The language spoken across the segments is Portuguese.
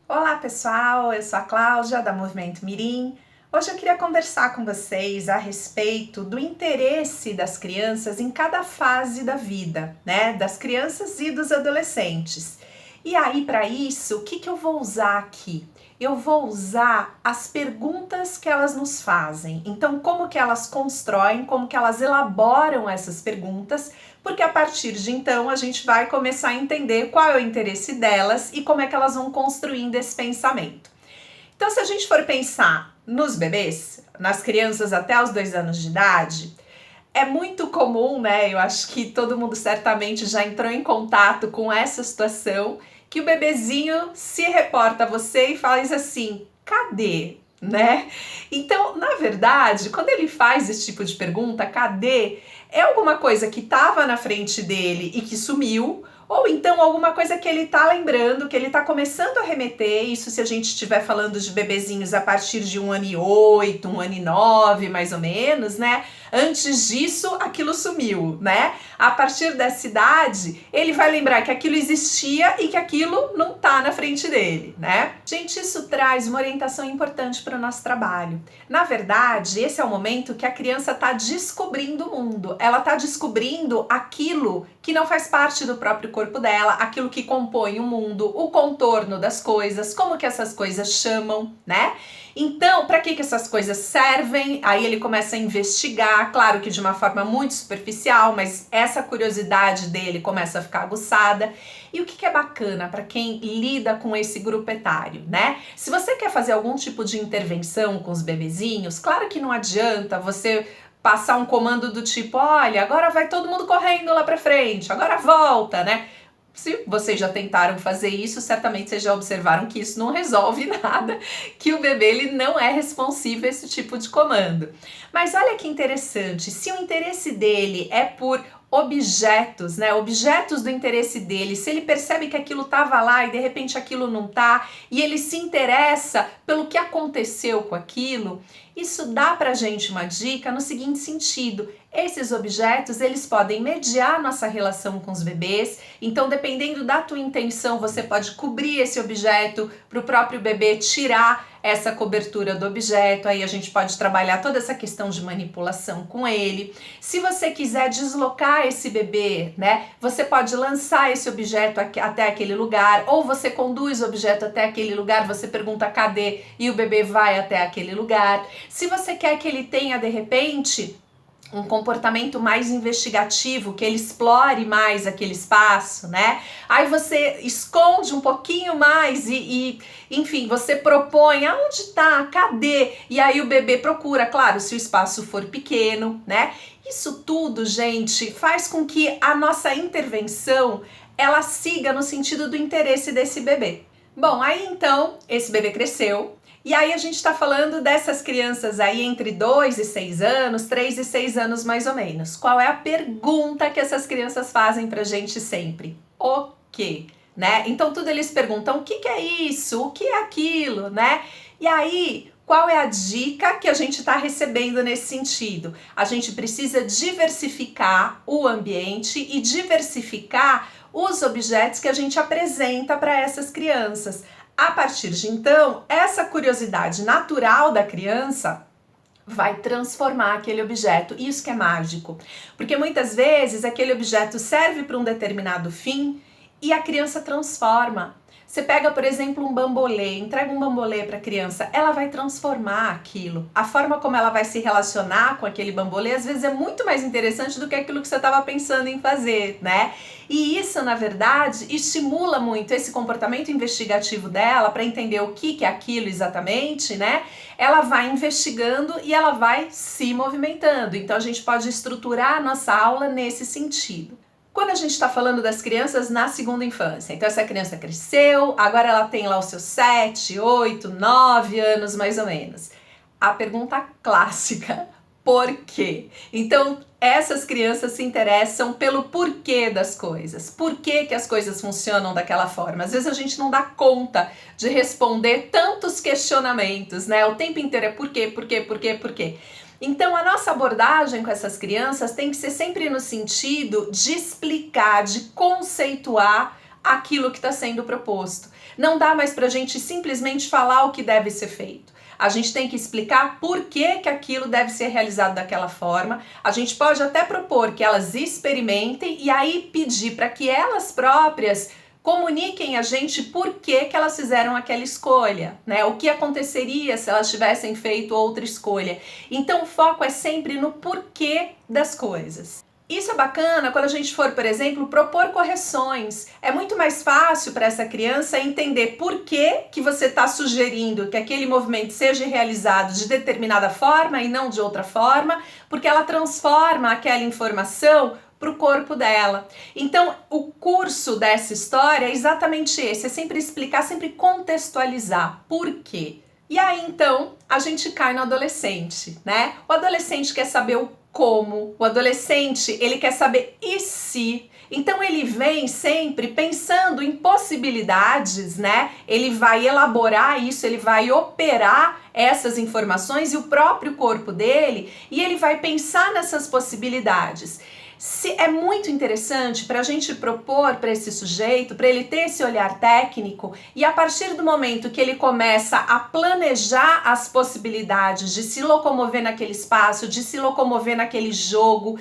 Olá pessoal, eu sou a Cláudia da Movimento Mirim. Hoje eu queria conversar com vocês a respeito do interesse das crianças em cada fase da vida, né? Das crianças e dos adolescentes. E aí, para isso, o que eu vou usar aqui? Eu vou usar as perguntas que elas nos fazem. Então, como que elas constroem, como que elas elaboram essas perguntas, porque a partir de então a gente vai começar a entender qual é o interesse delas e como é que elas vão construindo esse pensamento. Então, se a gente for pensar nos bebês, nas crianças até os 2 anos de idade, é muito comum, né? Eu acho que todo mundo certamente já entrou em contato com essa situação, que o bebezinho se reporta a você e fala assim: cadê? Né? Então, na verdade, quando ele faz esse tipo de pergunta, cadê? É alguma coisa que estava na frente dele e que sumiu, ou então alguma coisa que ele está lembrando, que ele está começando a remeter, isso se a gente estiver falando de bebezinhos a partir de 1 ano e 8, 1 ano e 9, mais ou menos, né? Antes disso, aquilo sumiu, né? A partir dessa idade, ele vai lembrar que aquilo existia e que aquilo não tá na frente dele, né? Gente, isso traz uma orientação importante para o nosso trabalho. Na verdade, esse é o momento que a criança está descobrindo o mundo. Ela está descobrindo aquilo que não faz parte do próprio corpo dela, aquilo que compõe o mundo, o contorno das coisas, como que essas coisas chamam, né? Então, para que essas coisas servem? Aí ele começa a investigar, claro que de uma forma muito superficial, mas essa curiosidade dele começa a ficar aguçada. E o que é bacana para quem lida com esse grupo etário, né? Se você quer fazer algum tipo de intervenção com os bebezinhos, claro que não adianta você passar um comando do tipo, olha, agora vai todo mundo correndo lá para frente, agora volta, né? Se vocês já tentaram fazer isso, certamente vocês já observaram que isso não resolve nada, que o bebê ele não é responsivo a esse tipo de comando. Mas olha que interessante, se o interesse dele é por objetos, né? Objetos do interesse dele, se ele percebe que aquilo estava lá e de repente aquilo não tá, e ele se interessa pelo que aconteceu com aquilo, isso dá pra gente uma dica no seguinte sentido: esses objetos, eles podem mediar nossa relação com os bebês, então dependendo da tua intenção, você pode cobrir esse objeto para o próprio bebê tirar essa cobertura do objeto, aí a gente pode trabalhar toda essa questão de manipulação com ele. Se você quiser deslocar esse bebê, né, você pode lançar esse objeto até aquele lugar, ou você conduz o objeto até aquele lugar, você pergunta cadê e o bebê vai até aquele lugar. Se você quer que ele tenha, de repente, um comportamento mais investigativo, que ele explore mais aquele espaço, né? Aí você esconde um pouquinho mais enfim, você propõe aonde tá, cadê? E aí o bebê procura, claro, se o espaço for pequeno, né? Isso tudo, gente, faz com que a nossa intervenção ela siga no sentido do interesse desse bebê. Bom, aí então esse bebê cresceu. E aí a gente está falando dessas crianças aí entre 2 e 6 anos, 3 e 6 anos mais ou menos. Qual é a pergunta que essas crianças fazem pra gente sempre? O quê? Né? Então tudo eles perguntam: o que é isso? O que é aquilo? Né? E aí, qual é a dica que a gente está recebendo nesse sentido? A gente precisa diversificar o ambiente e diversificar os objetos que a gente apresenta para essas crianças. A partir de então, essa curiosidade natural da criança vai transformar aquele objeto. Isso que é mágico. Porque muitas vezes aquele objeto serve para um determinado fim e a criança transforma. Você pega, por exemplo, um bambolê, entrega um bambolê para a criança, ela vai transformar aquilo. A forma como ela vai se relacionar com aquele bambolê, às vezes é muito mais interessante do que aquilo que você estava pensando em fazer, né? E isso, na verdade, estimula muito esse comportamento investigativo dela para entender o que é aquilo exatamente, né? Ela vai investigando e ela vai se movimentando. Então, a gente pode estruturar a nossa aula nesse sentido. Quando a gente está falando das crianças na segunda infância, então essa criança cresceu, agora ela tem lá os seus 7, 8, 9 anos mais ou menos. A pergunta clássica: por quê? Então essas crianças se interessam pelo porquê das coisas. Por que as coisas funcionam daquela forma? Às vezes a gente não dá conta de responder tantos questionamentos, né? O tempo inteiro é por quê, por quê, por quê, por quê. Então a nossa abordagem com essas crianças tem que ser sempre no sentido de explicar, de conceituar aquilo que está sendo proposto. Não dá mais pra gente simplesmente falar o que deve ser feito. A gente tem que explicar por que que aquilo deve ser realizado daquela forma. A gente pode até propor que elas experimentem e aí pedir para que elas próprias comuniquem a gente por que que elas fizeram aquela escolha, né? O que aconteceria se elas tivessem feito outra escolha. Então o foco é sempre no porquê das coisas. Isso é bacana quando a gente for, por exemplo, propor correções. É muito mais fácil para essa criança entender por que você está sugerindo que aquele movimento seja realizado de determinada forma e não de outra forma, porque ela transforma aquela informação para o corpo dela. Então, o curso dessa história é exatamente esse, é sempre explicar, sempre contextualizar por quê. E aí, então, a gente cai no adolescente, né? O adolescente quer saber o como, o adolescente, ele quer saber e se. Então ele vem sempre pensando em possibilidades, né? Ele vai elaborar isso, ele vai operar essas informações e o próprio corpo dele, e ele vai pensar nessas possibilidades. É muito interessante para a gente propor para esse sujeito, para ele ter esse olhar técnico, e a partir do momento que ele começa a planejar as possibilidades de se locomover naquele espaço, de se locomover naquele jogo,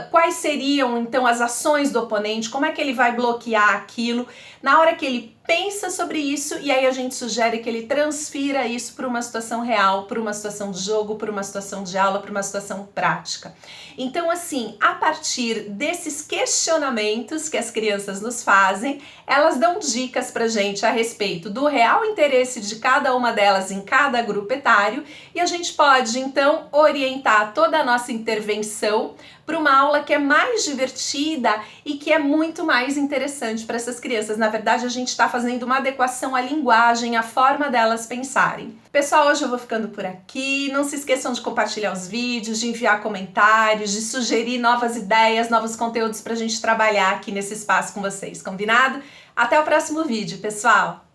quais seriam então as ações do oponente, como é que ele vai bloquear aquilo, na hora que ele pensa sobre isso, e aí a gente sugere que ele transfira isso para uma situação real, para uma situação de jogo, para uma situação de aula, para uma situação prática. Então, assim, a partir desses questionamentos que as crianças nos fazem, elas dão dicas pra gente a respeito do real interesse de cada uma delas em cada grupo etário, e a gente pode, então, orientar toda a nossa intervenção para uma aula que é mais divertida e que é muito mais interessante para essas crianças. Na verdade, a gente está fazendo uma adequação à linguagem, à forma delas pensarem. Pessoal, hoje eu vou ficando por aqui. Não se esqueçam de compartilhar os vídeos, de enviar comentários, de sugerir novas ideias, novos conteúdos para a gente trabalhar aqui nesse espaço com vocês, combinado? Até o próximo vídeo, pessoal!